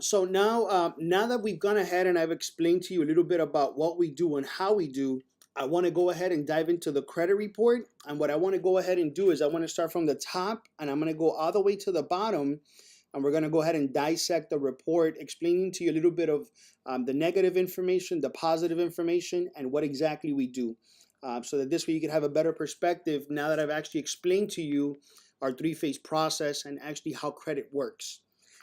So now that we've gone ahead and I've explained to you a little bit about what we do and how we do, I want to go ahead and dive into the credit report. And what I want to go ahead and do is I want to start from the top and I'm going to go all the way to the bottom. And we're going to go ahead and dissect the report, explaining to you a little bit of the negative information, the positive information, and what exactly we do. So that this way you can have a better perspective now that I've actually explained to you our three-phase process and actually how credit works.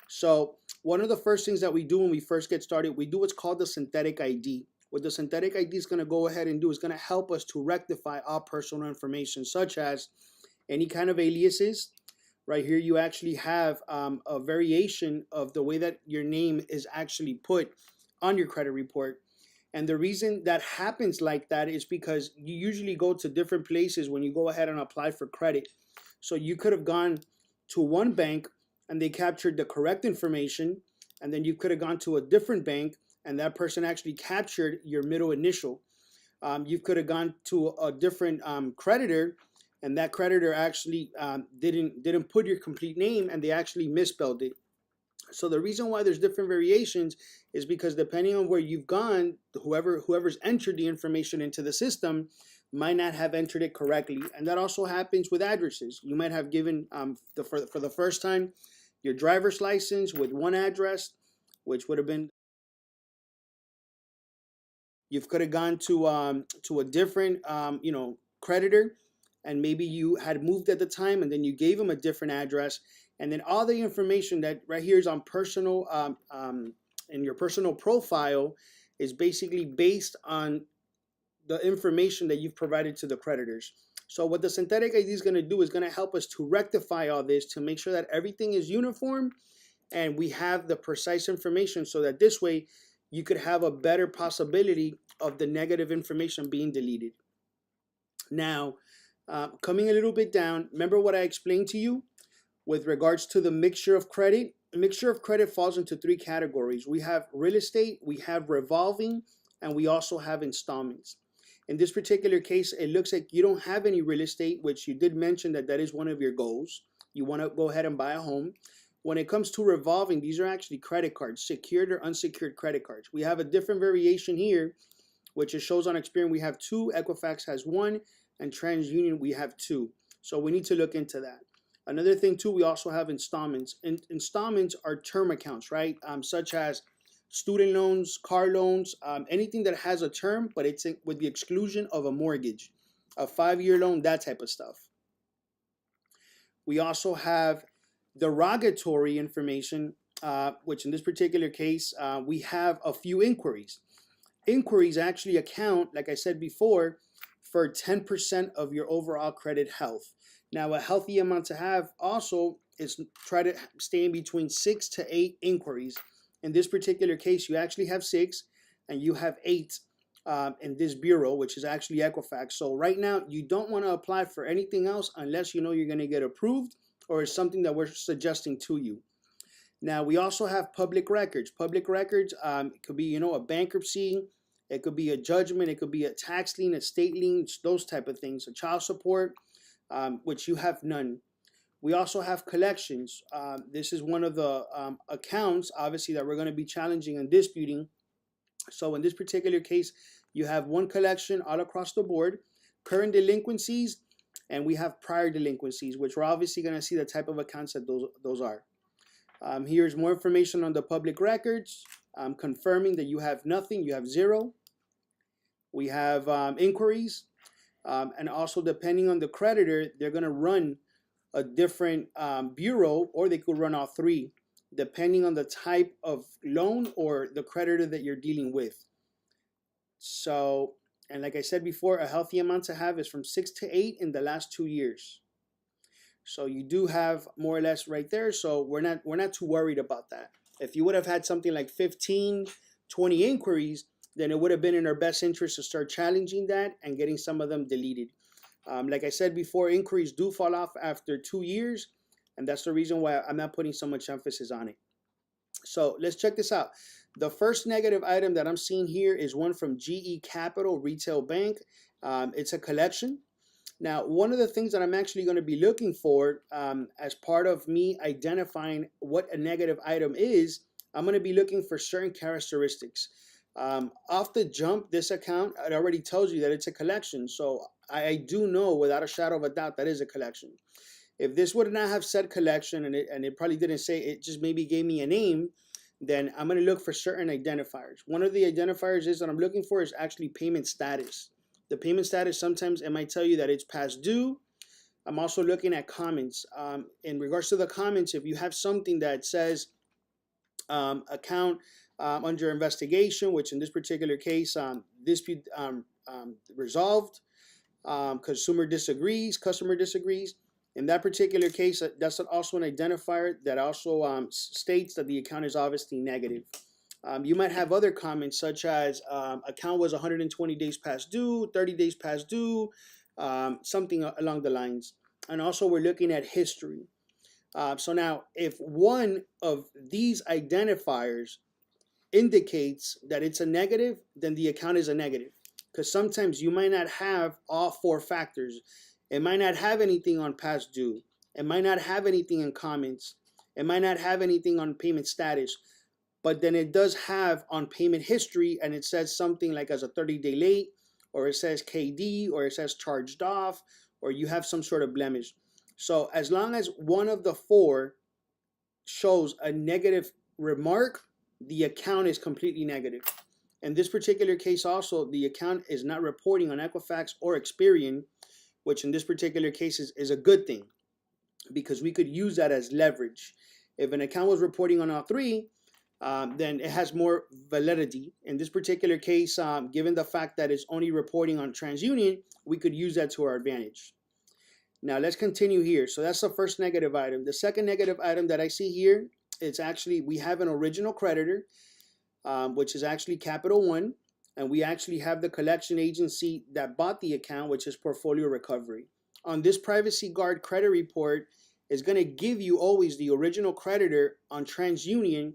So one of the first things that we do when we first get started, we do what's called the synthetic ID. What the synthetic ID is going to go ahead and do is going to help us to rectify all personal information, such as any kind of aliases. Right here, you actually have a variation of the way that your name is actually put on your credit report. And the reason that happens like that is because you usually go to different places when you go ahead and apply for credit. So you could have gone to one bank and they captured the correct information, and then you could have gone to a different bank and that person actually captured your middle initial. You could have gone to a different creditor, and that creditor actually didn't put your complete name and they actually misspelled it. So the reason why there's different variations is because depending on where you've gone, whoever's entered the information into the system might not have entered it correctly. And that also happens with addresses. You might have given for the first time your driver's license with one address, which would have been, you could have gone to a different creditor, and maybe you had moved at the time and then you gave them a different address, and then all the information that right here is on personal in your personal profile is basically based on the information that you've provided to the creditors. So what the synthetic ID is going to do is going to help us to rectify all this to make sure that everything is uniform and we have the precise information, so that this way you could have a better possibility of the negative information being deleted. Now, coming a little bit down, remember what I explained to you with regards to the mixture of credit? A mixture of credit falls into three categories. We have real estate, we have revolving, and we also have installments. In this particular case, it looks like you don't have any real estate, which you did mention that that is one of your goals. You want to go ahead and buy a home. When it comes to revolving, these are actually credit cards, secured or unsecured credit cards. We have a different variation here, which it shows on Experian we have two, Equifax has one, and TransUnion we have two. So we need to look into that. Another thing too, we also have installments. Installments are term accounts, right? Such as student loans, car loans, anything that has a term, but it's with the exclusion of a mortgage, a 5-year loan, that type of stuff. We also have derogatory information, which in this particular case, we have a few inquiries. Inquiries actually account, like I said before, for 10% of your overall credit health. Now, a healthy amount to have also is try to stay in between 6 to 8 inquiries. In this particular case, you actually have 6 and you have 8 in this bureau, which is actually Equifax. So right now, you don't want to apply for anything else unless you know you're going to get approved or it's something that we're suggesting to you. Now, we also have public records. Public records, it could be, a bankruptcy, it could be a judgment, it could be a tax lien, a state lien, those type of things, a child support, which you have none. We also have collections. This is one of the accounts, obviously, that we're going to be challenging and disputing. So in this particular case, you have one collection all across the board, current delinquencies, and we have prior delinquencies, which we're obviously going to see the type of accounts that those are. Here's more information on the public records, confirming that you have nothing, you have 0. We have inquiries, and also depending on the creditor, they're going to run a different bureau, or they could run all 3, depending on the type of loan or the creditor that you're dealing with. So, and like I said before, a healthy amount to have is from 6 to 8 in the last 2 years. So you do have more or less right there. So we're not too worried about that. If you would have had something like 15, 20 inquiries, then it would have been in our best interest to start challenging that and getting some of them deleted. Like I said before, inquiries do fall off after 2 years, and that's the reason why I'm not putting so much emphasis on it. So let's check this out. The first negative item that I'm seeing here is one from GE Capital Retail Bank. It's a collection. Now, one of the things that I'm actually going to be looking for as part of me identifying what a negative item is I'm going to be looking for certain characteristics. Off the jump, this account, it already tells you that it's a collection. So I do know without a shadow of a doubt that is a collection. If this would not have said collection and it probably didn't say, it just maybe gave me a name, then I'm going to look for certain identifiers. One of the identifiers is that I'm looking for is actually payment status. The payment status, sometimes it might tell you that it's past due. I'm also looking at comments. In regards to the comments, if you have something that says account under investigation, which in this particular case, dispute resolved, customer disagrees. In that particular case, that's also an identifier that also states that the account is obviously negative. You might have other comments such as account was 120 days past due, 30 days past due, something along the lines. And also we're looking at history. So now if one of these identifiers indicates that it's a negative, then the account is a negative. Because sometimes you might not have all four factors. It might not have anything on past due. It might not have anything in comments. It might not have anything on payment status. But then it does have on payment history, and it says something like as a 30-day late, or it says KD, or it says charged off, or you have some sort of blemish. So as long as one of the four shows a negative remark, the account is completely negative. In this particular case also, the account is not reporting on Equifax or Experian, which in this particular case is a good thing because we could use that as leverage. If an account was reporting on all three, then it has more validity. In this particular case, given the fact that it's only reporting on TransUnion, we could use that to our advantage. Now let's continue here. So that's the first negative item. The second negative item that I see here, it's actually, we have an original creditor, which is actually Capital One, and we actually have the collection agency that bought the account, which is Portfolio Recovery. On this Privacy Guard credit report, is going to give you always the original creditor on TransUnion,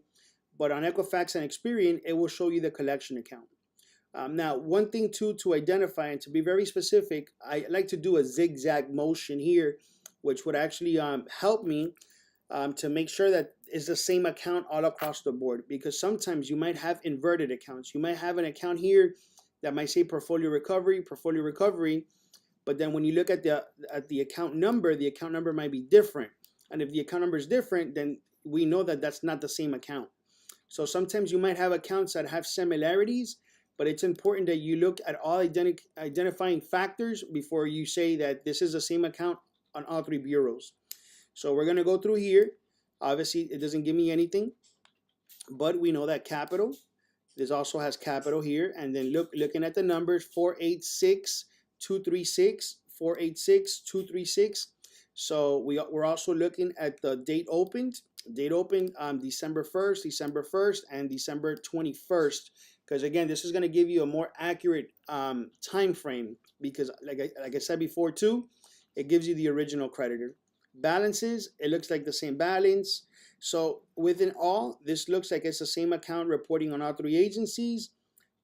but on Equifax and Experian, it will show you the collection account. Now, one thing too to identify and to be very specific, I like to do a zigzag motion here, which would actually help me to make sure that it's the same account all across the board, because sometimes you might have inverted accounts. You might have an account here that might say Portfolio Recovery, but then when you look at the account number might be different. And if the account number is different, then we know that that's not the same account. So sometimes you might have accounts that have similarities, but it's important that you look at all identifying factors before you say that this is the same account on all three bureaus. So we're going to go through here. Obviously, it doesn't give me anything, but we know that Capital, this also has Capital here. And then looking at the numbers, 486236, 486236. So we're also looking at the date opened. Date opened December 1st, and December 21st. Because again, this is going to give you a more accurate time frame, because like I said before too, it gives you the original creditor. Balances, it looks like the same balance. So within all, this looks like it's the same account reporting on all three agencies.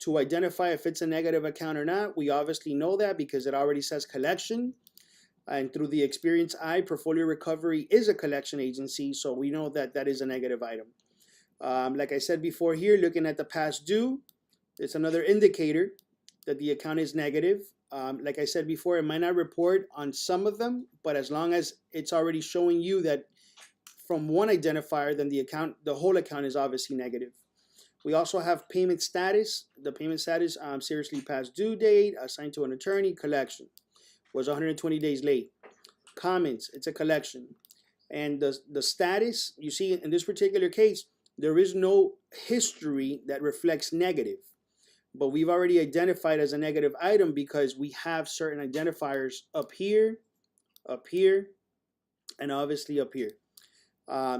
To identify if it's a negative account or not, we obviously know that because it already says collection. And through the Experience Eye, Portfolio Recovery is a collection agency, so we know that that is a negative item. Like I said before here, looking at the past due, it's another indicator that the account is negative. Like I said before, it might not report on some of them, but as long as it's already showing you that from one identifier, then the whole account is obviously negative. We also have payment status. The payment status, seriously past due date, assigned to an attorney, collection. Was 120 days late. Comments, it's a collection. And the status, you see in this particular case, there is no history that reflects negative. But we've already identified as a negative item because we have certain identifiers up here, and obviously up here.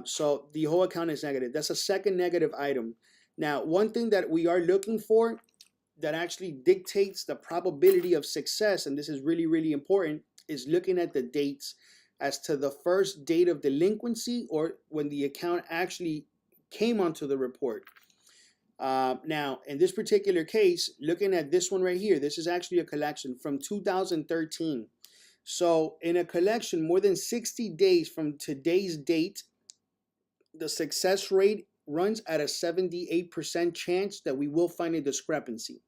So the whole account is negative. That's a second negative item. Now, one thing that we are looking for that actually dictates the probability of success, and this is really, really important, is looking at the dates as to the first date of delinquency or when the account actually came onto the report. Now, in this particular case, looking at this one right here, this is actually a collection from 2013. So in a collection more than 60 days from today's date, the success rate runs at a 78% chance that we will find a discrepancy.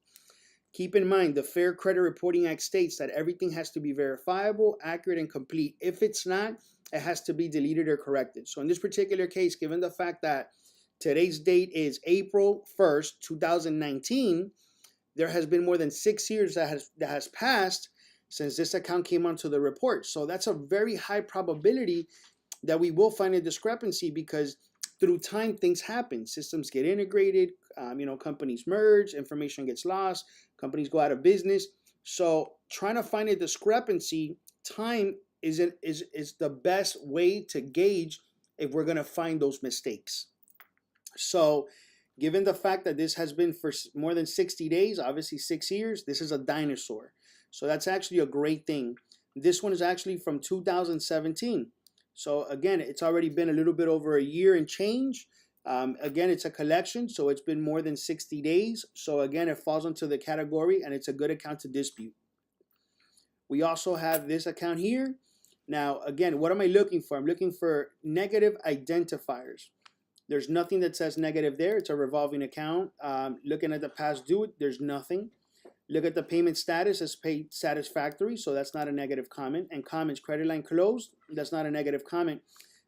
Keep in mind, the Fair Credit Reporting Act states that everything has to be verifiable, accurate, and complete. If it's not, it has to be deleted or corrected. So in this particular case, given the fact that today's date is April 1st, 2019, there has been more than 6 years that has passed since this account came onto the report. So that's a very high probability that we will find a discrepancy, because through time things happen. Systems get integrated, companies merge, information gets lost, companies go out of business. So trying to find a discrepancy, time is the best way to gauge if we're going to find those mistakes. So given the fact that this has been for more than 60 days, obviously 6 years, this is a dinosaur. So that's actually a great thing. This one is actually from 2017. So again, it's already been a little bit over a year and change. Again, it's a collection, so it's been more than 60 days. So again, it falls into the category, and it's a good account to dispute. We also have this account here. Now, again, what am I looking for? I'm looking for negative identifiers. There's nothing that says negative there. It's a revolving account. Looking at the past due, there's nothing. Look at the payment status as paid satisfactory, so that's not a negative comment. And comments, credit line closed, that's not a negative comment.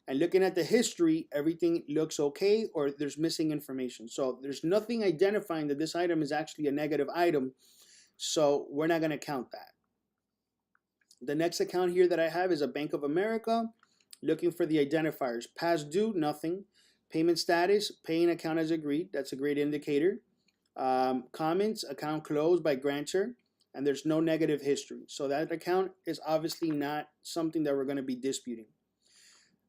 And looking at the history, everything looks okay, or there's missing information. So there's nothing identifying that this item is actually a negative item, so we're not going to count that. The next account here that I have is a Bank of America. Looking for the identifiers. Past due, nothing. Payment status, paying account as agreed, that's a great indicator. Comments, account closed by grantor, and there's no negative history. So that account is obviously not something that we're going to be disputing.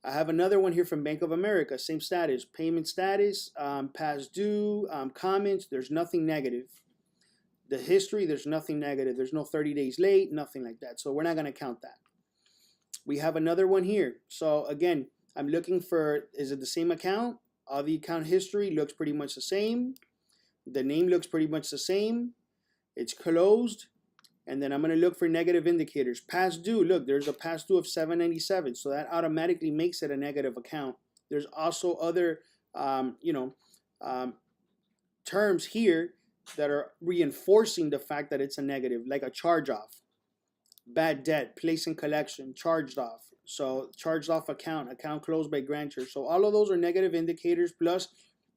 I have another one here from Bank of America, same status, payment status, past due, comments, there's nothing negative. The history, there's nothing negative. There's no 30 days late, nothing like that. So we're not going to count that. We have another one here. So again, I'm looking for, is it the same account? All the account history looks pretty much the same. The name looks pretty much the same. It's closed. And then I'm going to look for negative indicators. Past due, look, there's a past due of $797. So that automatically makes it a negative account. There's also other, terms here that are reinforcing the fact that it's a negative, like a charge-off, bad debt, place in collection, charged off. So charged off account closed by grantor. So all of those are negative indicators. Plus,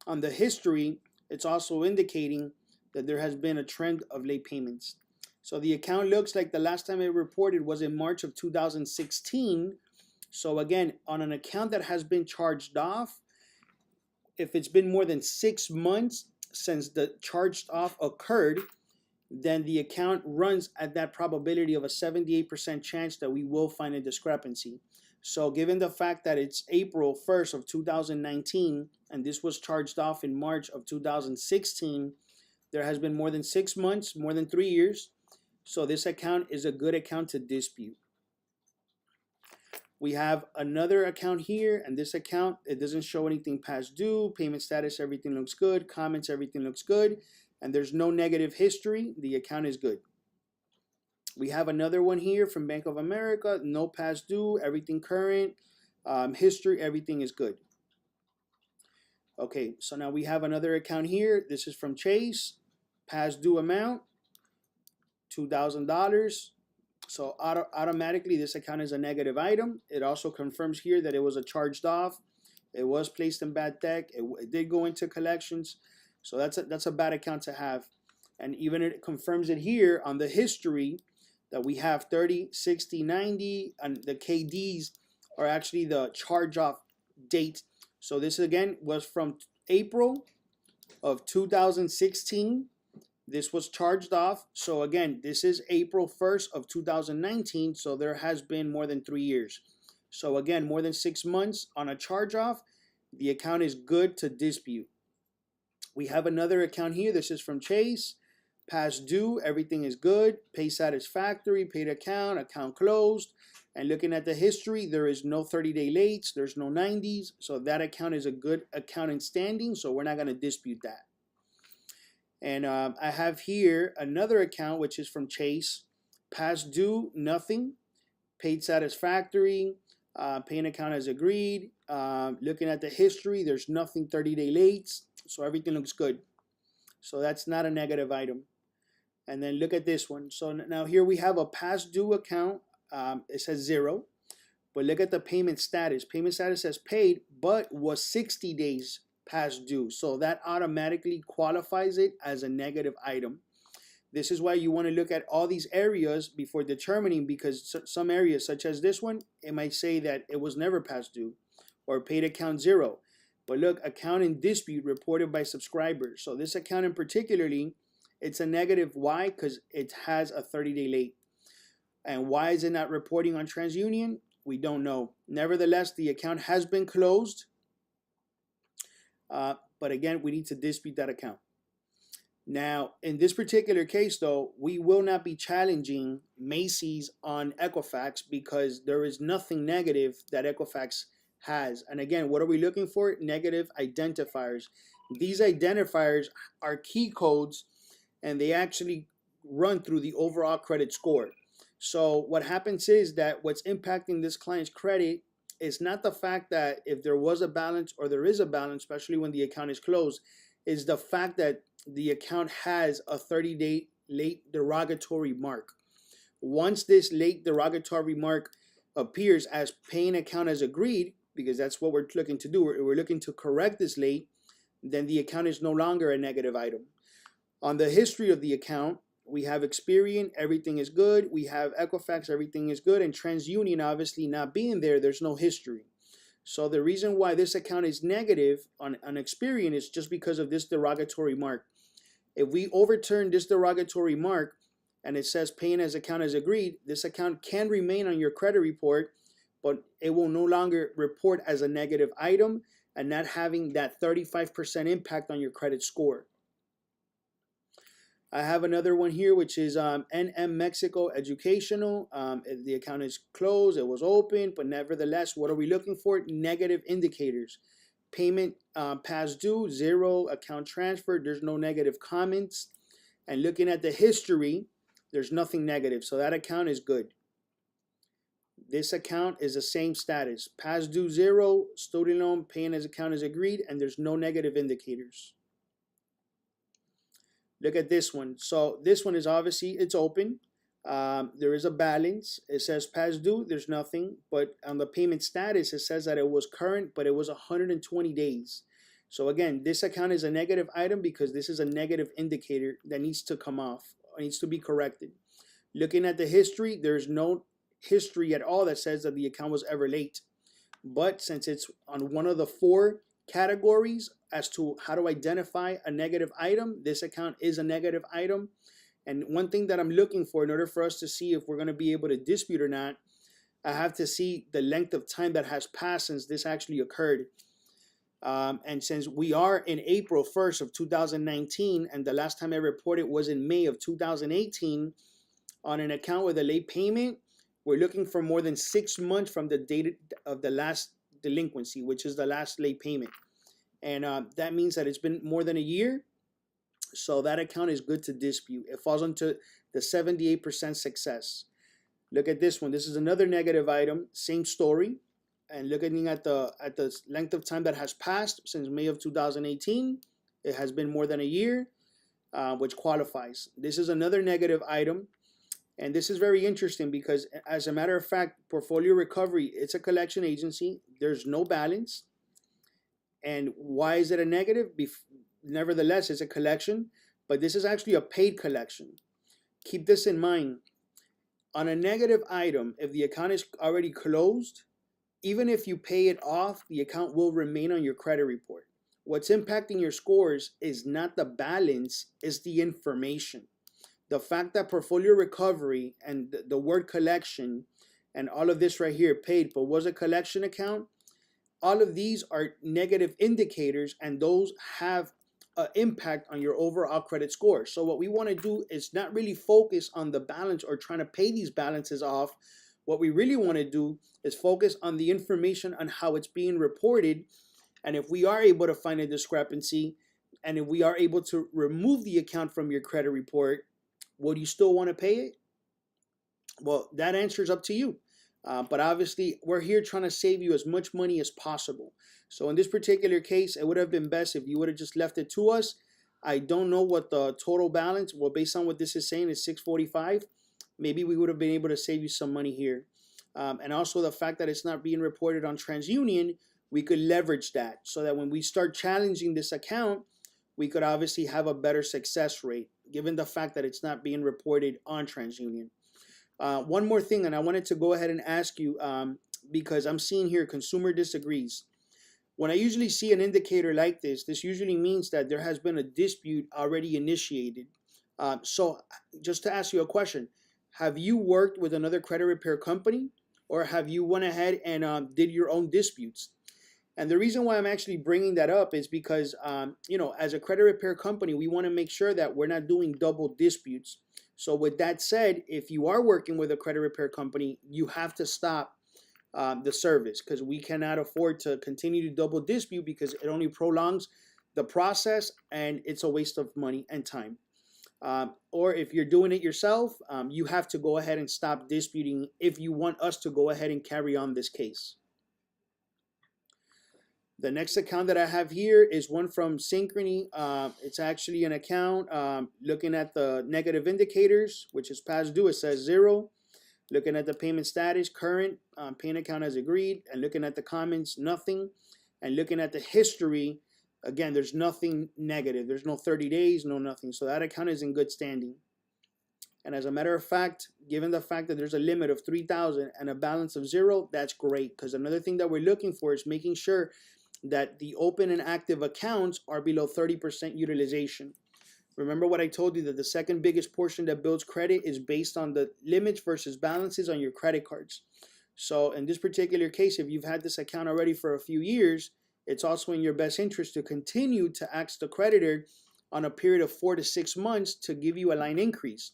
on the history, it's also indicating that there has been a trend of late payments. So the account looks like the last time it reported was in March of 2016. So again, on an account that has been charged off, if it's been more than 6 months since the charged off occurred, then the account runs at that probability of a 78% chance that we will find a discrepancy. So given the fact that it's April 1st of 2019 and this was charged off in March of 2016, there has been more than 6 months, more than 3 years. So this account is a good account to dispute. We have another account here, and this account, it doesn't show anything past due, payment status, everything looks good, comments, everything looks good, and there's no negative history. The account is good. We have another one here from Bank of America, no past due, everything current, history, everything is good. Okay, so now we have another account here. This is from Chase, past due amount, $2,000. So automatically this account is a negative item. It also confirms here that it was a charged off. It was placed in bad debt. It did go into collections. So that's a bad account to have. And even it confirms it here on the history that we have 30, 60, 90, and the KDs are actually the charge off date. So this again was from April of 2016. This was charged off. So again, this is April 1st of 2019. So there has been more than 3 years. So again, more than 6 months on a charge off. The account is good to dispute. We have another account here. This is from Chase. Past due, everything is good. Pay satisfactory, paid account closed. And looking at the history, there is no 30-day lates. There's no 90s. So that account is a good account in standing. So we're not going to dispute that. And I have here another account, which is from Chase. Past due, nothing. Paid satisfactory. Paying account as agreed. Looking at the history, there's nothing 30-day late, so everything looks good. So that's not a negative item. And then look at this one. So now here we have a past due account. It says 0. But look at the payment status. Payment status says paid, but was 60 days past due. So that automatically qualifies it as a negative item. This is why you want to look at all these areas before determining, because some areas, such as this one, it might say that it was never past due or paid account 0. But look, account in dispute reported by subscribers. So this account in particularly, it's a negative. Why? Because it has a 30-day late. And why is it not reporting on TransUnion? We don't know. Nevertheless, the account has been closed. But again, we need to dispute that account. Now, in this particular case, though, we will not be challenging Macy's on Equifax because there is nothing negative that Equifax has. And again, what are we looking for? Negative identifiers. These identifiers are key codes, and they actually run through the overall credit score. So what happens is that what's impacting this client's credit is not the fact that if there was a balance or there is a balance, especially when the account is closed, is the fact that the account has a 30-day late derogatory mark. Once this late derogatory mark appears as paying account as agreed, because that's what we're looking to do, we're looking to correct this late, then the account is no longer a negative item. On the history of the account, we have Experian, everything is good. We have Equifax, everything is good. And TransUnion, obviously not being there, there's no history. So the reason why this account is negative on Experian is just because of this derogatory mark. If we overturn this derogatory mark and it says paying as account as agreed, this account can remain on your credit report, but it will no longer report as a negative item and not having that 35% impact on your credit score. I have another one here, which is NM Mexico Educational. The account is closed, it was open, but nevertheless, what are we looking for? Negative indicators. Payment past due, 0. Account transferred, there's no negative comments. And looking at the history, there's nothing negative, so that account is good. This account is the same status. Past due, 0. Student loan, paying as account is agreed, and there's no negative indicators. Look at this one. So this one is obviously, it's open. There is a balance. It says past due, there's nothing. But on the payment status, it says that it was current, but it was 120 days. So again, this account is a negative item because this is a negative indicator that needs to come off, or needs to be corrected. Looking at the history, there's no history at all that says that the account was ever late. But since it's on one of the 4 categories as to how to identify a negative item, this account is a negative item. And one thing that I'm looking for in order for us to see if we're going to be able to dispute or not, I have to see the length of time that has passed since this actually occurred. And since we are in April 1st of 2019, and the last time I reported was in May of 2018, on an account with a late payment, we're looking for more than 6 months from the date of the last delinquency, which is the last late payment. And that means that it's been more than a year. So that account is good to dispute. It falls into the 78% success. Look at this one. This is another negative item, same story. And looking at the length of time that has passed since May of 2018, it has been more than a year, which qualifies. This is another negative item. And this is very interesting because, as a matter of fact, Portfolio Recovery, it's a collection agency. There's no balance. And why is it a negative? Nevertheless, it's a collection, but this is actually a paid collection. Keep this in mind. On a negative item, if the account is already closed, even if you pay it off, the account will remain on your credit report. What's impacting your scores is not the balance, it's the information. The fact that Portfolio Recovery and the word collection and all of this right here, paid, but was a collection account, all of these are negative indicators, and those have an impact on your overall credit score. So what we want to do is not really focus on the balance or trying to pay these balances off. What we really want to do is focus on the information on how it's being reported. And if we are able to find a discrepancy, and if we are able to remove the account from your credit report, would you still want to pay it? Well, that answer is up to you. But obviously, we're here trying to save you as much money as possible. So in this particular case, it would have been best if you would have just left it to us. I don't know what the total balance, well, based on what this is saying, is 645. Maybe we would have been able to save you some money here. And also the fact that it's not being reported on TransUnion, we could leverage that so that when we start challenging this account, we could obviously have a better success rate, given the fact that it's not being reported on TransUnion. One more thing, and I wanted to go ahead and ask you, because I'm seeing here consumer disagrees. When I usually see an indicator like this usually means that there has been a dispute already initiated. So just to ask you a question, have you worked with another credit repair company, or have you went ahead and did your own disputes? And the reason why I'm actually bringing that up is because, as a credit repair company, we want to make sure that we're not doing double disputes. So with that said, if you are working with a credit repair company, you have to stop the service, because we cannot afford to continue to double dispute, because it only prolongs the process and it's a waste of money and time. Or if you're doing it yourself, you have to go ahead and stop disputing if you want us to go ahead and carry on this case. The next account that I have here is one from Synchrony. It's actually an account looking at the negative indicators, which is past due. It says 0. Looking at the payment status, current, payment account as agreed. And looking at the comments, nothing. And looking at the history, again, there's nothing negative. There's no 30 days, no nothing. So that account is in good standing. And as a matter of fact, given the fact that there's a limit of 3,000 and a balance of 0, that's great. Because another thing that we're looking for is making sure that the open and active accounts are below 30% utilization. Remember what I told you, that the second biggest portion that builds credit is based on the limits versus balances on your credit cards. So in this particular case, if you've had this account already for a few years, it's also in your best interest to continue to ask the creditor on a period of 4 to 6 months to give you a line increase.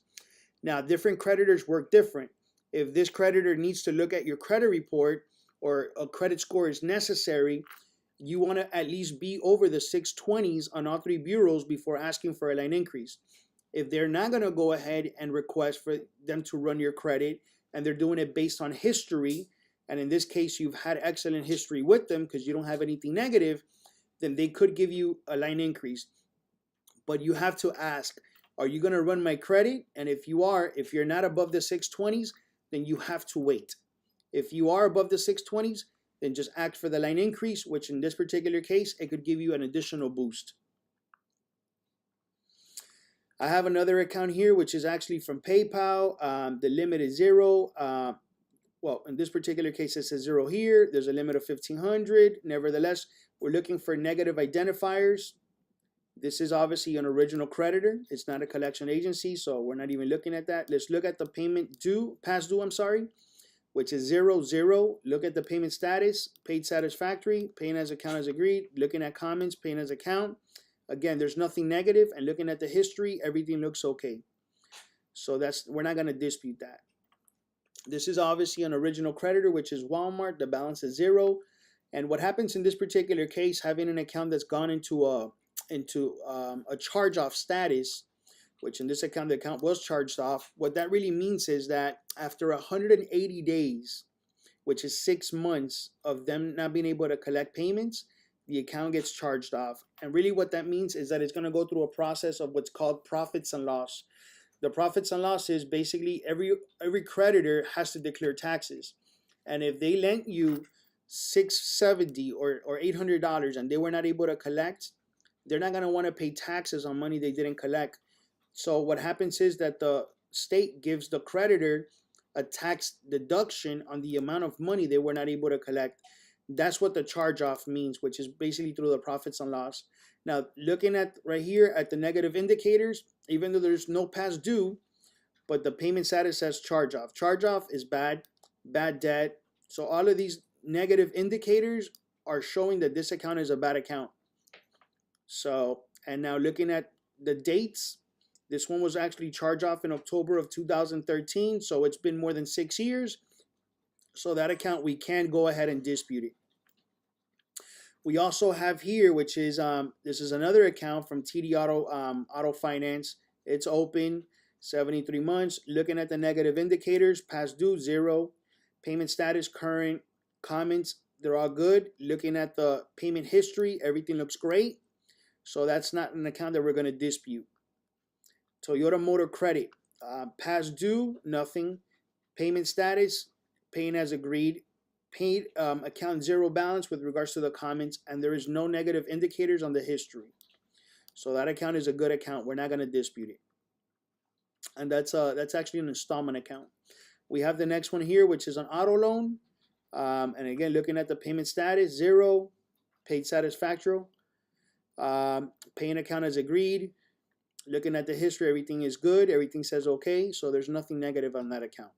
Now, different creditors work different. If this creditor needs to look at your credit report or a credit score is necessary, you want to at least be over the 620s on all 3 bureaus before asking for a line increase. If they're not going to go ahead and request for them to run your credit, and they're doing it based on history, and in this case you've had excellent history with them because you don't have anything negative, then they could give you a line increase. But you have to ask, are you going to run my credit? And if you are, if you're not above the 620s, then you have to wait. If you are above the 620s, then just act for the line increase, which in this particular case, it could give you an additional boost. I have another account here, which is actually from PayPal. The limit is 0. Well, in this particular case, it says 0 here. There's a limit of 1,500. Nevertheless, we're looking for negative identifiers. This is obviously an original creditor. It's not a collection agency, so we're not even looking at that. Let's look at the payment due, past due, which is 0, 0. Look at the payment status, paid satisfactory, paying as account as agreed. Looking at comments, paying as account. Again, there's nothing negative, and looking at the history, everything looks okay. So we're not going to dispute that. This is obviously an original creditor, which is Walmart. The balance is 0. And what happens in this particular case, having an account that's gone into a charge-off status, which in this account, the account was charged off. What that really means is that after 180 days, which is 6 months of them not being able to collect payments, the account gets charged off. And really what that means is that it's going to go through a process of what's called profits and loss. The profits and loss is basically every creditor has to declare taxes. And if they lent you $670 or $800 and they were not able to collect, they're not going to want to pay taxes on money they didn't collect. So what happens is that the state gives the creditor a tax deduction on the amount of money they were not able to collect. That's what the charge-off means, which is basically through the profits and loss. Now, looking at right here at the negative indicators, even though there's no past due, but the payment status says charge-off. Charge-off is bad debt. So all of these negative indicators are showing that this account is a bad account. So, and now looking at the dates, this one was actually charged off in October of 2013. So it's been more than 6 years. So that account, we can go ahead and dispute it. We also have here, which is, this is another account from TD Auto Finance. It's open, 73 months. Looking at the negative indicators, past due, 0. Payment status, current, comments, they're all good. Looking at the payment history, everything looks great. So that's not an account that we're going to dispute. Toyota Motor Credit, past due, nothing. Payment status, paying as agreed. Paid account zero balance with regards to the comments, and there is no negative indicators on the history. So that account is a good account. We're not going to dispute it. And that's actually an installment account. We have the next one here, which is an auto loan. And again, looking at the payment status, zero. Paid satisfactory. Paying account as agreed. Looking at the history, everything is good. Everything says okay. So there's nothing negative on that account.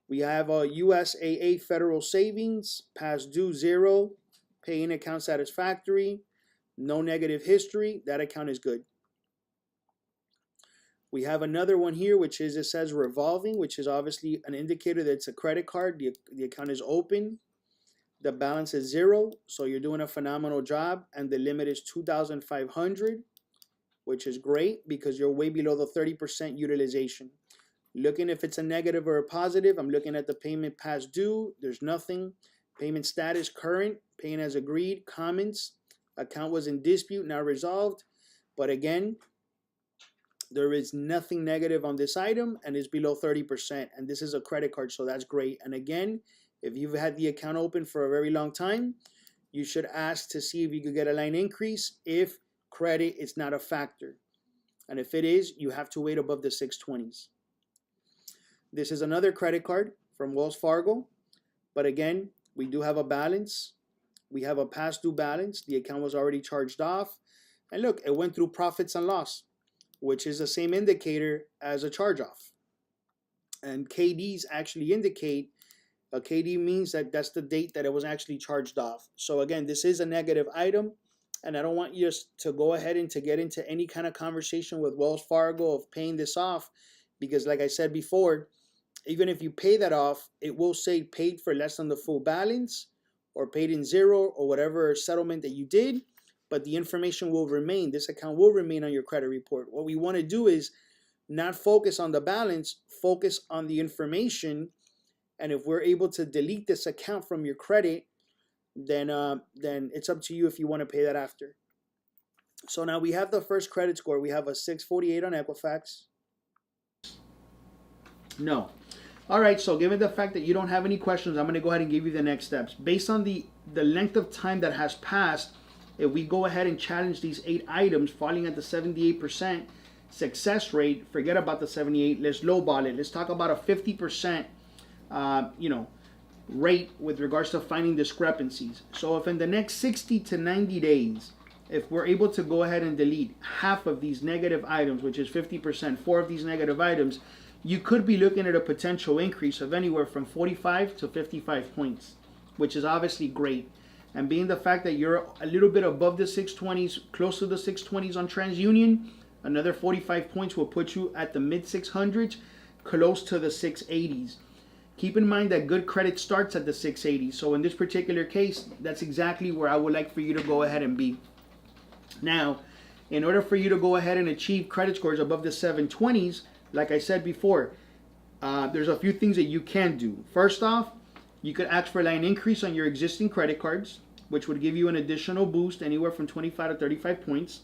We have a USAA Federal Savings, past due, zero. Paying account satisfactory. No negative history. That account is good. We have another one here, which is, it says revolving, which is obviously an indicator that it's a credit card. The account is open. The balance is zero, so you're doing a phenomenal job, and the limit is $2,500, which is great because you're way below the 30% utilization. Looking if it's a negative or a positive, I'm looking at the payment past due. There's nothing. Payment status, current. Paying as agreed. Comments. Account was in dispute, now resolved. But again, there is nothing negative on this item, and it's below 30%. And this is a credit card, so that's great. And again, if you've had the account open for a very long time, you should ask to see if you could get a line increase if credit is not a factor. And if it is, you have to wait above the 620s. This is another credit card from Wells Fargo. But again, we do have a balance. We have a past due balance. The account was already charged off. And look, it went through profits and loss, which is the same indicator as a charge-off. And KDs actually indicate, a KD means that that's the date that it was actually charged off. So again, this is a negative item, and I don't want you to go ahead and to get into any kind of conversation with Wells Fargo of paying this off, because like I said before, even if you pay that off, it will say paid for less than the full balance, or paid in zero, or whatever settlement that you did, but the information will remain. This account will remain on your credit report. What we want to do is not focus on the balance, focus on the information. And if we're able to delete this account from your credit, then it's up to you if you want to pay that after. So now we have the first credit score. We have a 648 on Equifax. No. All right, so given the fact that you don't have any questions, I'm going to go ahead and give you the next steps. Based on the length of time that has passed, if we go ahead and challenge these 8 items falling at the 78% success rate, forget about the 78, let's lowball it. Let's talk about a 50% rate with regards to finding discrepancies. So if in the next 60 to 90 days, if we're able to go ahead and delete half of these negative items, which is 50%, 4 of these negative items, you could be looking at a potential increase of anywhere from 45 to 55 points, which is obviously great. And being the fact that you're a little bit above the 620s, close to the 620s on TransUnion, another 45 points will put you at the mid 600s, close to the 680s. Keep in mind that good credit starts at the 680s. So in this particular case, that's exactly where I would like for you to go ahead and be. Now, in order for you to go ahead and achieve credit scores above the 720s, like I said before, there's a few things that you can do. First off, you could ask for a line increase on your existing credit cards, which would give you an additional boost anywhere from 25 to 35 points.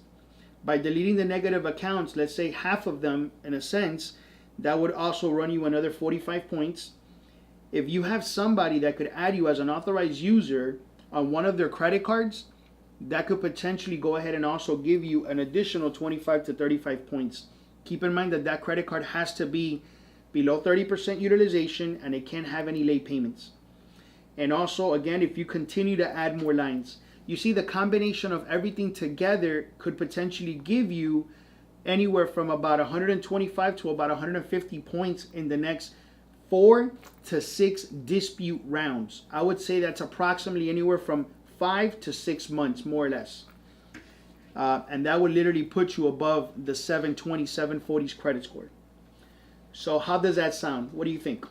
By deleting the negative accounts, let's say half of them in a sense, that would also run you another 45 points. If you have somebody that could add you as an authorized user on one of their credit cards, that could potentially go ahead and also give you an additional 25 to 35 points. Keep in mind that that credit card has to be below 30% utilization, and it can't have any late payments. And also, again, if you continue to add more lines, you see the combination of everything together could potentially give you anywhere from about 125 to about 150 points in the next 4 to 6 dispute rounds. I would say that's approximately anywhere from 5 to 6 months, more or less. And that would literally put you above the 720, 740s credit score. So how does that sound? What do you think?